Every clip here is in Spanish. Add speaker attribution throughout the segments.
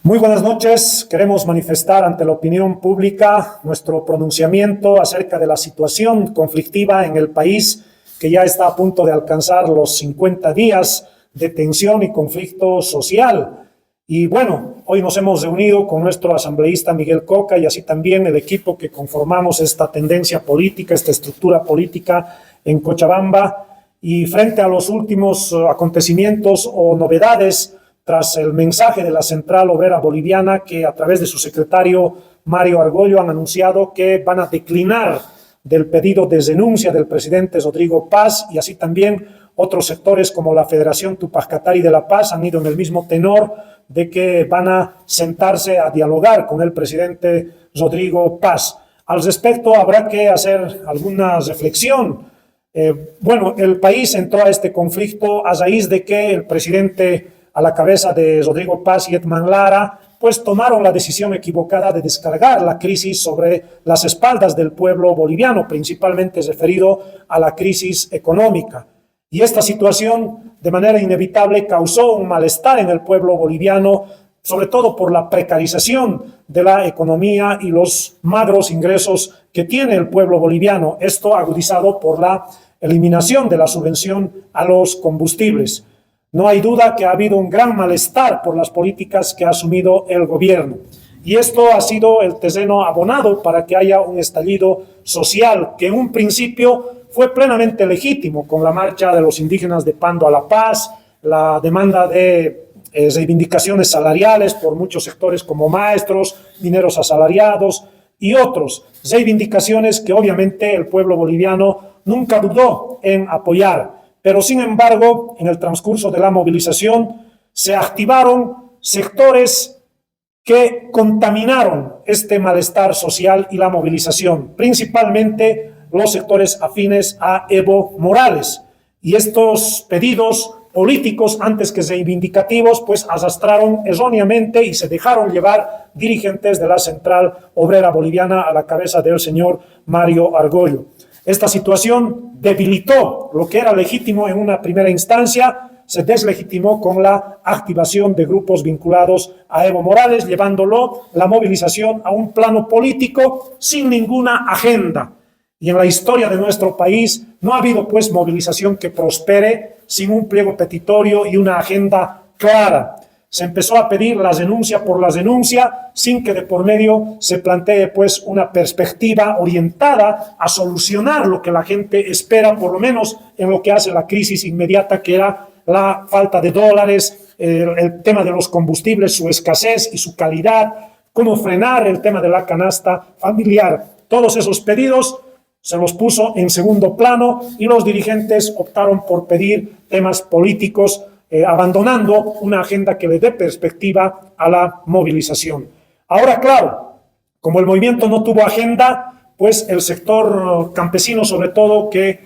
Speaker 1: Muy buenas noches. Queremos manifestar ante la opinión pública nuestro pronunciamiento acerca de la situación conflictiva en el país, que ya está a punto de alcanzar los 50 días de tensión y conflicto social. Y bueno, hoy nos hemos reunido con nuestro asambleísta Miguel Coca y así también el equipo que conformamos esta tendencia política, esta estructura política en Cochabamba. Y frente a los últimos acontecimientos o novedades, tras el mensaje de la Central Obrera Boliviana, que a través de su secretario Mario Argollo han anunciado que van a declinar del pedido de renuncia del presidente Rodrigo Paz, y así también otros sectores como la Federación Tupac Katari de La Paz han ido en el mismo tenor de que van a sentarse a dialogar con el presidente Rodrigo Paz. Al respecto habrá que hacer alguna reflexión. Bueno, el país entró a este conflicto a raíz de que el presidente a la cabeza de Rodrigo Paz y Edman Lara, pues tomaron la decisión equivocada de descargar la crisis sobre las espaldas del pueblo boliviano, principalmente referido a la crisis económica. Y esta situación, de manera inevitable, causó un malestar en el pueblo boliviano, sobre todo por la precarización de la economía y los magros ingresos que tiene el pueblo boliviano. Esto agudizado por la eliminación de la subvención a los combustibles. No hay duda que ha habido un gran malestar por las políticas que ha asumido el gobierno. Y esto ha sido el terreno abonado para que haya un estallido social que en un principio fue plenamente legítimo, con la marcha de los indígenas de Pando a La Paz, la demanda de reivindicaciones salariales por muchos sectores como maestros, mineros asalariados y otros. Reivindicaciones que obviamente el pueblo boliviano nunca dudó en apoyar. Pero sin embargo, en el transcurso de la movilización se activaron sectores que contaminaron este malestar social y la movilización, principalmente los sectores afines a Evo Morales. Y estos pedidos políticos, antes que reivindicativos, pues arrastraron erróneamente y se dejaron llevar dirigentes de la Central Obrera Boliviana a la cabeza del señor Mario Argollo. Esta situación debilitó lo que era legítimo en una primera instancia, se deslegitimó con la activación de grupos vinculados a Evo Morales, llevándolo la movilización a un plano político sin ninguna agenda. Y en la historia de nuestro país no ha habido pues movilización que prospere sin un pliego petitorio y una agenda clara. Se empezó a pedir la renuncia por la renuncia sin que de por medio se plantee pues una perspectiva orientada a solucionar lo que la gente espera, por lo menos en lo que hace la crisis inmediata, que era la falta de dólares, el tema de los combustibles, su escasez y su calidad, cómo frenar el tema de la canasta familiar. Todos esos pedidos se los puso en segundo plano y los dirigentes optaron por pedir temas políticos, abandonando una agenda que le dé perspectiva a la movilización. Ahora, claro, como el movimiento no tuvo agenda, pues el sector campesino, sobre todo, que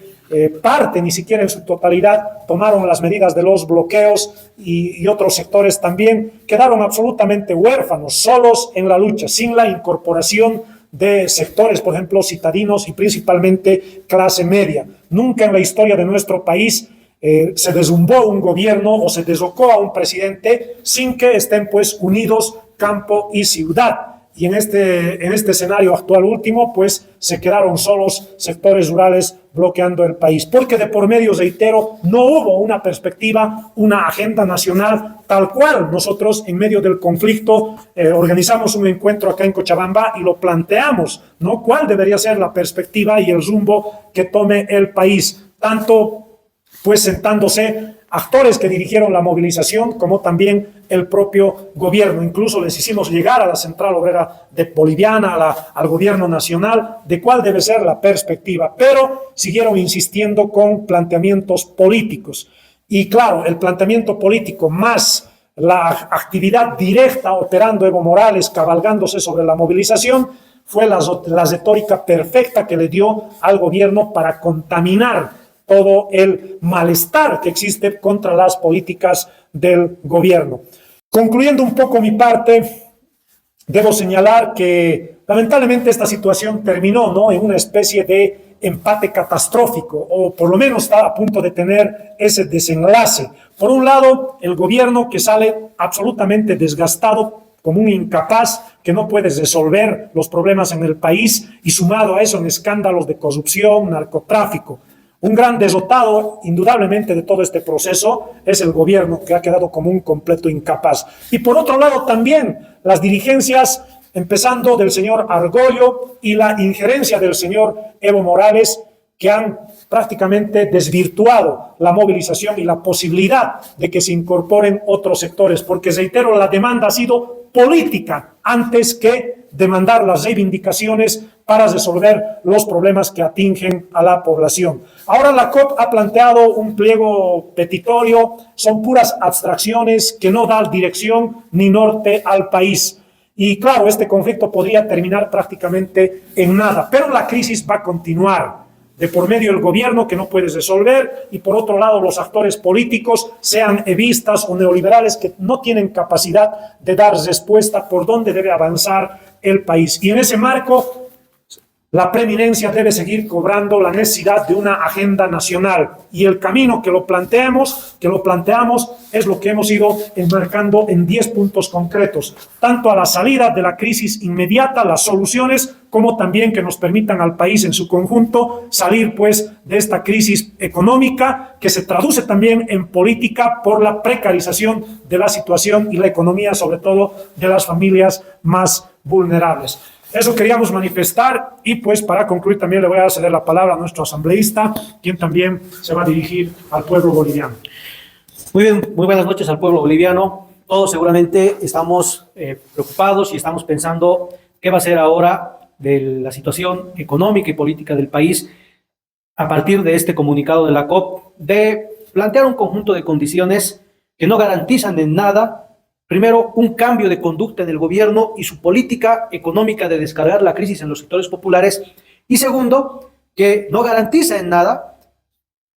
Speaker 1: parte, ni siquiera en su totalidad, tomaron las medidas de los bloqueos y otros sectores también, quedaron absolutamente huérfanos, solos en la lucha, sin la incorporación de sectores, por ejemplo, citadinos y principalmente clase media. Nunca en la historia de nuestro país se derrumbó un gobierno o se derrocó a un presidente sin que estén pues unidos campo y ciudad. Y en este escenario actual último, pues se quedaron solos sectores rurales bloqueando el país. Porque de por medio, reitero, no hubo una perspectiva, una agenda nacional tal cual. Nosotros en medio del conflicto organizamos un encuentro acá en Cochabamba y lo planteamos, ¿no? ¿Cuál debería ser la perspectiva y el rumbo que tome el país? Tanto pues sentándose actores que dirigieron la movilización, como también el propio gobierno. Incluso les hicimos llegar a la Central Obrera Boliviana, al gobierno nacional, de cuál debe ser la perspectiva, pero siguieron insistiendo con planteamientos políticos. Y claro, el planteamiento político más la actividad directa operando Evo Morales, cabalgándose sobre la movilización, fue la retórica perfecta que le dio al gobierno para contaminar todo el malestar que existe contra las políticas del gobierno. Concluyendo un poco mi parte, debo señalar que lamentablemente esta situación terminó, ¿no?, en una especie de empate catastrófico, o por lo menos está a punto de tener ese desenlace. Por un lado, el gobierno que sale absolutamente desgastado como un incapaz que no puede resolver los problemas en el país y sumado a eso en escándalos de corrupción, narcotráfico. Un gran derrotado, indudablemente, de todo este proceso es el gobierno, que ha quedado como un completo incapaz. Y por otro lado también las dirigencias, empezando del señor Argollo y la injerencia del señor Evo Morales, que han prácticamente desvirtuado la movilización y la posibilidad de que se incorporen otros sectores, porque reitero, la demanda ha sido política antes que demandar las reivindicaciones para resolver los problemas que atingen a la población. Ahora la COP ha planteado un pliego petitorio, son puras abstracciones que no dan dirección ni norte al país. Y claro, este conflicto podría terminar prácticamente en nada, pero la crisis va a continuar. De por medio el gobierno que no puede resolver y por otro lado los actores políticos, sean evistas o neoliberales, que no tienen capacidad de dar respuesta por dónde debe avanzar el país. Y en ese marco, la preeminencia debe seguir cobrando la necesidad de una agenda nacional y el camino que lo planteamos es lo que hemos ido enmarcando en 10 puntos concretos, tanto a la salida de la crisis inmediata, las soluciones, como también que nos permitan al país en su conjunto salir pues de esta crisis económica que se traduce también en política por la precarización de la situación y la economía, sobre todo de las familias más vulnerables. Eso queríamos manifestar y pues para concluir también le voy a ceder la palabra a nuestro asambleísta, quien también se va a dirigir al pueblo boliviano.
Speaker 2: Muy bien, muy buenas noches al pueblo boliviano. Todos seguramente estamos preocupados y estamos pensando qué va a ser ahora de la situación económica y política del país a partir de este comunicado de la COP, de plantear un conjunto de condiciones que no garantizan en nada. Primero, un cambio de conducta en el gobierno y su política económica de descargar la crisis en los sectores populares. Y segundo, que no garantiza en nada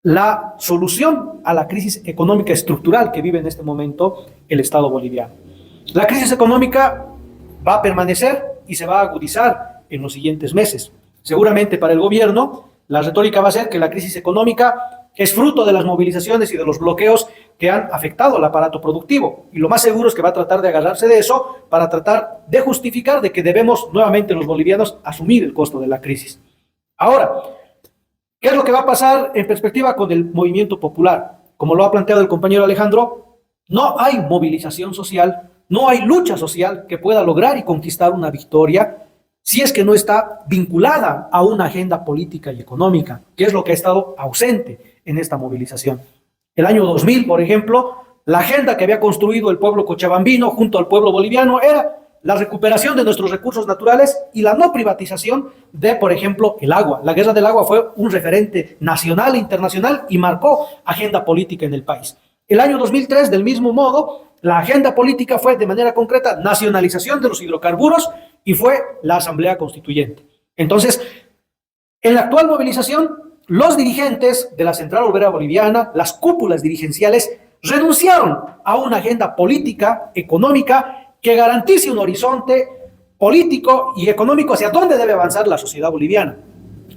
Speaker 2: la solución a la crisis económica estructural que vive en este momento el Estado boliviano. La crisis económica va a permanecer y se va a agudizar en los siguientes meses. Seguramente para el gobierno la retórica va a ser que la crisis económica es fruto de las movilizaciones y de los bloqueos que han afectado al aparato productivo. Y lo más seguro es que va a tratar de agarrarse de eso para tratar de justificar de que debemos nuevamente los bolivianos asumir el costo de la crisis. Ahora, ¿qué es lo que va a pasar en perspectiva con el movimiento popular? Como lo ha planteado el compañero Alejandro, no hay movilización social, no hay lucha social que pueda lograr y conquistar una victoria si es que no está vinculada a una agenda política y económica, que es lo que ha estado ausente en esta movilización. El año 2000, por ejemplo, la agenda que había construido el pueblo cochabambino junto al pueblo boliviano era la recuperación de nuestros recursos naturales y la no privatización de, por ejemplo, el agua. La guerra del agua fue un referente nacional e internacional y marcó agenda política en el país. El año 2003, del mismo modo, la agenda política fue de manera concreta nacionalización de los hidrocarburos y fue la Asamblea Constituyente. Entonces, en la actual movilización, los dirigentes de la Central Obrera Boliviana, las cúpulas dirigenciales, renunciaron a una agenda política, económica, que garantice un horizonte político y económico hacia dónde debe avanzar la sociedad boliviana.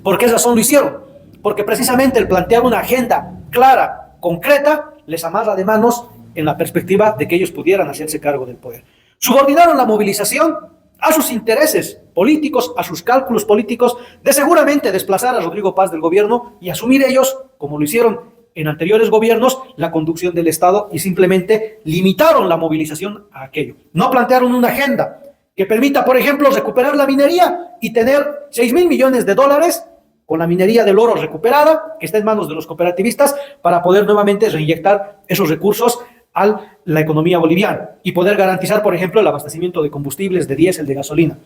Speaker 2: ¿Por qué razón lo hicieron? Porque precisamente el plantear una agenda clara, concreta, les amarra de manos en la perspectiva de que ellos pudieran hacerse cargo del poder. Subordinaron la movilización a sus intereses políticos, a sus cálculos políticos, de seguramente desplazar a Rodrigo Paz del gobierno y asumir ellos, como lo hicieron en anteriores gobiernos, la conducción del Estado y simplemente limitaron la movilización a aquello. No plantearon una agenda que permita, por ejemplo, recuperar la minería y tener 6.000 millones de dólares con la minería del oro recuperada, que está en manos de los cooperativistas, para poder nuevamente reinyectar esos recursos a la economía boliviana y poder garantizar, por ejemplo, el abastecimiento de combustibles, de diésel, de gasolina.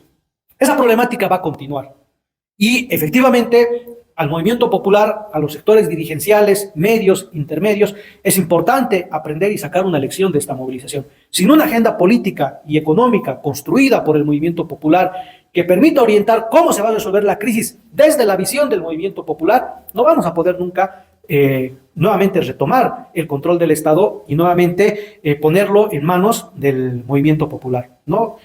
Speaker 2: Esa problemática va a continuar. Y efectivamente, al movimiento popular, a los sectores dirigenciales, medios, intermedios, es importante aprender y sacar una lección de esta movilización. Sin una agenda política y económica construida por el movimiento popular que permita orientar cómo se va a resolver la crisis desde la visión del movimiento popular, no vamos a poder nunca nuevamente retomar el control del Estado y nuevamente ponerlo en manos del movimiento popular, ¿no?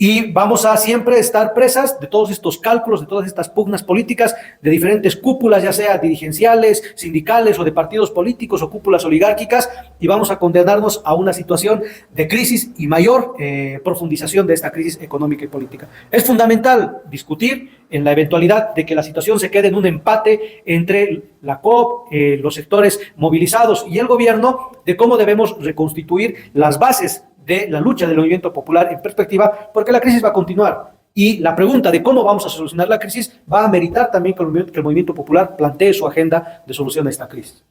Speaker 2: Y vamos a siempre estar presas de todos estos cálculos, de todas estas pugnas políticas, de diferentes cúpulas, ya sea dirigenciales, sindicales o de partidos políticos o cúpulas oligárquicas, y vamos a condenarnos a una situación de crisis y mayor profundización de esta crisis económica y política. Es fundamental discutir en la eventualidad de que la situación se quede en un empate entre la COP, los sectores movilizados y el gobierno, de cómo debemos reconstituir las bases de la lucha del movimiento popular en perspectiva, porque la crisis va a continuar. Y la pregunta de cómo vamos a solucionar la crisis va a meritar también que el movimiento popular plantee su agenda de solución a esta crisis.